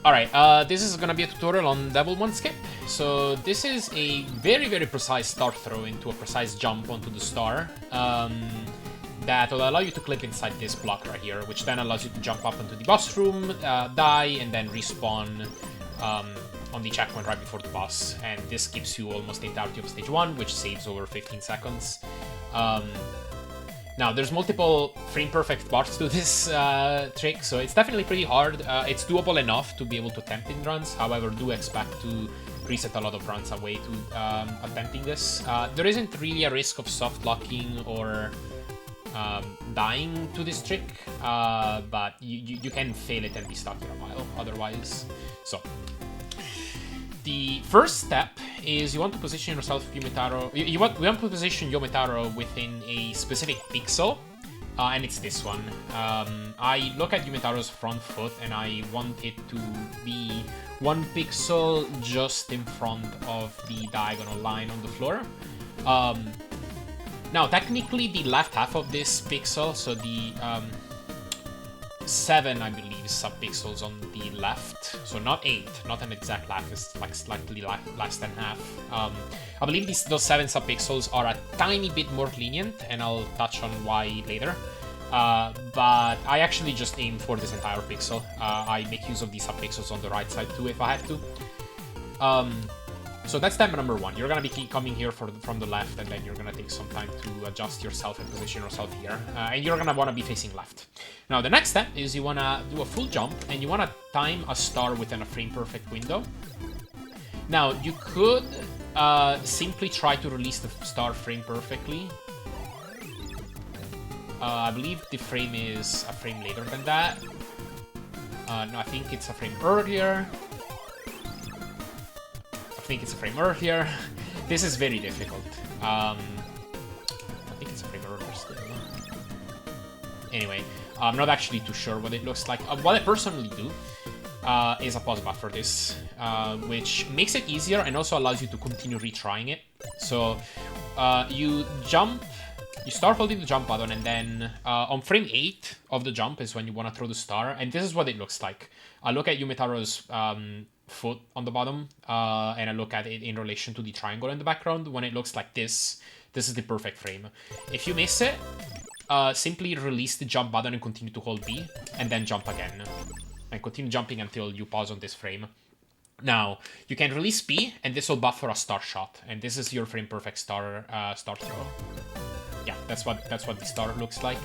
Alright, this is gonna be a tutorial on Devil One Skip. So this is a very, very precise start throw into a precise jump onto the star. That will allow you to clip inside this block right here, which then allows you to jump up into the boss room, die, and then respawn on the checkpoint right before the boss. And this gives you almost the entirety of stage 1, which saves over 15 seconds. Now, there's multiple frame-perfect parts to this trick, so it's definitely pretty hard. It's doable enough to be able to attempt in runs, however, do expect to reset a lot of runs away to attempting this. There isn't really a risk of soft locking or dying to this trick, but you can fail it and be stuck for a while otherwise. So, the first step is you want to position yourself, Yumitaro. We want to position Yumitaro within a specific pixel, and it's this one. I look at Yumitaro's front foot, and I want it to be 1 pixel just in front of the diagonal line on the floor. Now, technically, the left half of this pixel, so the 7, I believe, subpixels on the left, so not 8, not an exact half, it's like slightly less than half. I believe those 7 subpixels are a tiny bit more lenient, and I'll touch on why later. But I actually just aim for this entire pixel. I make use of these subpixels on the right side too if I have to. So that's step number 1. You're gonna be coming here from the left, and then you're gonna take some time to adjust yourself and position yourself here. And you're gonna wanna be facing left. Now, the next step is you wanna do a full jump, and you wanna time a star within a frame-perfect window. Now, you could simply try to release the star frame perfectly. I believe the frame is a frame later than that. No, I think it's a frame earlier. I think it's a frame earlier. This is very difficult. I think it's a frame earlier still. Anyway, I'm not actually too sure what it looks like. What I personally do is a pause buffer this, which makes it easier and also allows you to continue retrying it. So you jump, you start holding the jump button, and then on frame 8 of the jump is when you want to throw the star, and this is what it looks like. I look at Yumitaro's foot on the bottom, and I look at it in relation to the triangle in the background. When it looks like this is the perfect frame. If you miss it, simply release the jump button and continue to hold B, and then jump again. And continue jumping until you pause on this frame. Now, you can release B, and this will buffer a star shot, and this is your frame perfect star throw. Yeah, that's what the star looks like.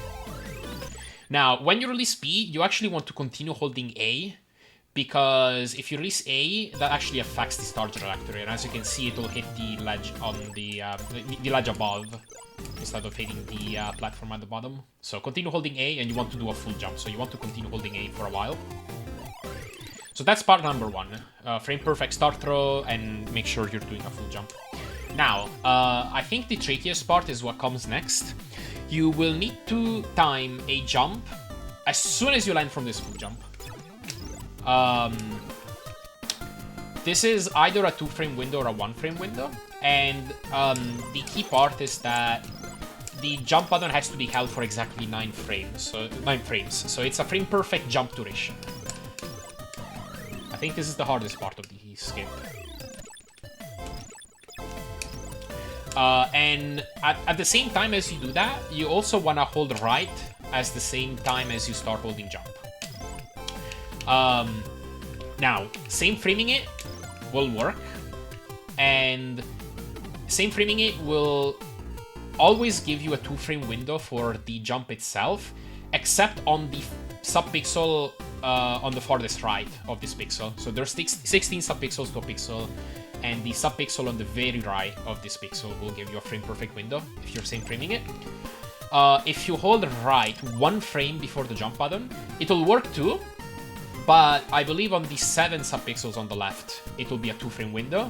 Now, when you release B, you actually want to continue holding A, because if you release A, that actually affects the star trajectory, and as you can see, it will hit the ledge on the ledge above instead of hitting the platform at the bottom. So continue holding A, and you want to do a full jump, so you want to continue holding A for a while. So that's part number 1, frame perfect start throw, and make sure you're doing a full jump. Now, I think the trickiest part is what comes next. You will need to time a jump as soon as you land from this full jump. This is either a 2-frame window or a 1-frame window, and the key part is that the jump button has to be held for exactly 9 frames. So it's a frame perfect jump duration. I think this is the hardest part of the skip. And at the same time as you do that, you also want to hold right as the same time as you start holding jump. Now, same framing it will work, and same framing it will always give you a 2-frame window for the jump itself, except on the subpixel on the farthest right of this pixel. So there's 16 subpixels to a pixel, and the subpixel on the very right of this pixel will give you a frame perfect window if you're same framing it. If you hold right 1 frame before the jump button, it'll work too, but I believe on the 7 subpixels on the left, it will be a 2-frame window,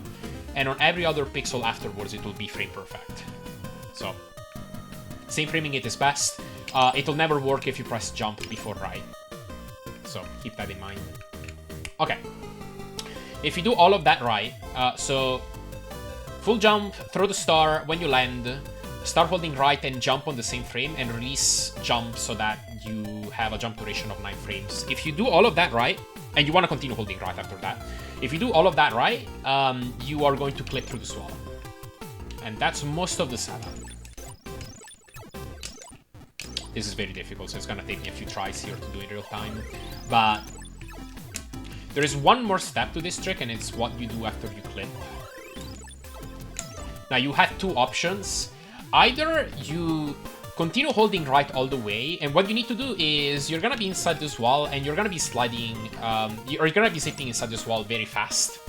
and on every other pixel afterwards, it will be frame perfect. So, same framing it is best. It'll never work if you press jump before right. So, keep that in mind. Okay. If you do all of that right, so full jump, throw the star, when you land, start holding right and jump on the same frame, and release jump so that you have a jump duration of 9 frames. If you do all of that right, And you want to continue holding right after that. If you do all of that right, you are going to clip through this wall. And that's most of the setup. This is very difficult, so it's gonna take me a few tries here to do it in real time. But there is one more step to this trick, and it's what you do after you clip. Now, you had two options. Either you continue holding right all the way, and what you need to do is you're gonna be inside this wall, and you're gonna be sliding, or you're gonna be sitting inside this wall very fast.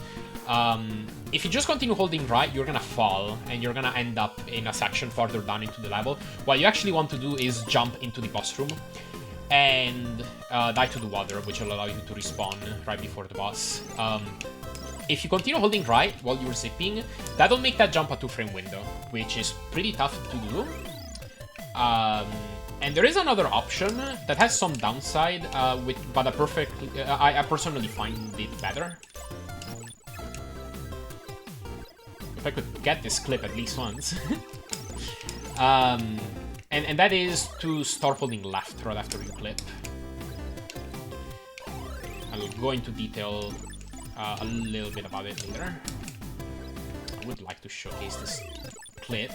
If you just continue holding right, you're gonna fall, and you're gonna end up in a section farther down into the level. What you actually want to do is jump into the boss room, and die to the water, which will allow you to respawn right before the boss. If you continue holding right while you're zipping, that'll make that jump a 2-frame window, which is pretty tough to do. And there is another option that has some downside, but I personally find it better. If I could get this clip at least once. And that is to start holding left right after you clip. I'll go into detail a little bit about it later. I would like to showcase this clip.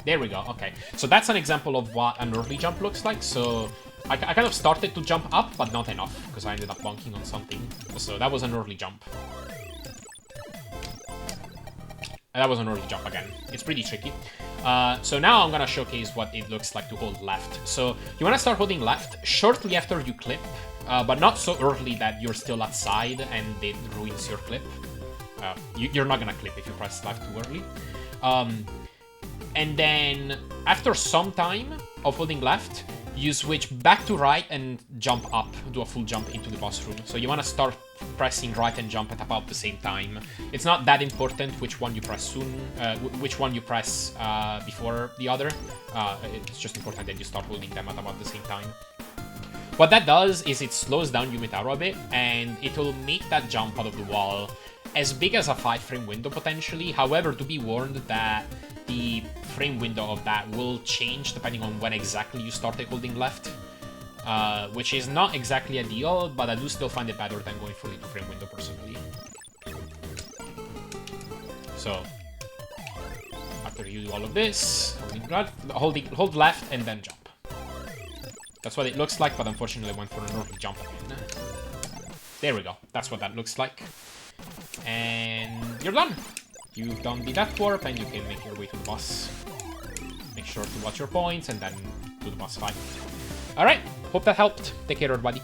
There we go, okay. So that's an example of what an early jump looks like. So I kind of started to jump up, but not enough, because I ended up bonking on something. So that was an early jump. And that was an early jump again. It's pretty tricky. So now I'm gonna showcase what it looks like to hold left. So you wanna start holding left shortly after you clip, but not so early that you're still outside and it ruins your clip. You're not gonna clip if you press left too early. And then after some time of holding left, you switch back to right and jump up, do a full jump into the boss room. So you want to start pressing right and jump at about the same time. It's not that important which one you press soon, which one you press before the other. It's just important that you start holding them at about the same time. What that does is it slows down Yumitaro a bit, and it will make that jump out of the wall as big as a 5-frame window potentially. However, to be warned that the frame window of that will change depending on when exactly you started holding left, which is not exactly ideal, but I do still find it better than going for the 2-frame window personally. So after you do all of this, hold left and then jump. That's what it looks like, but unfortunately I went for an early jump again. There we go. That's what that looks like. And you're done. You've done the death warp, and you can make your way to the boss. Make sure to watch your points, and then do the boss fight. Alright, hope that helped. Take care, everybody.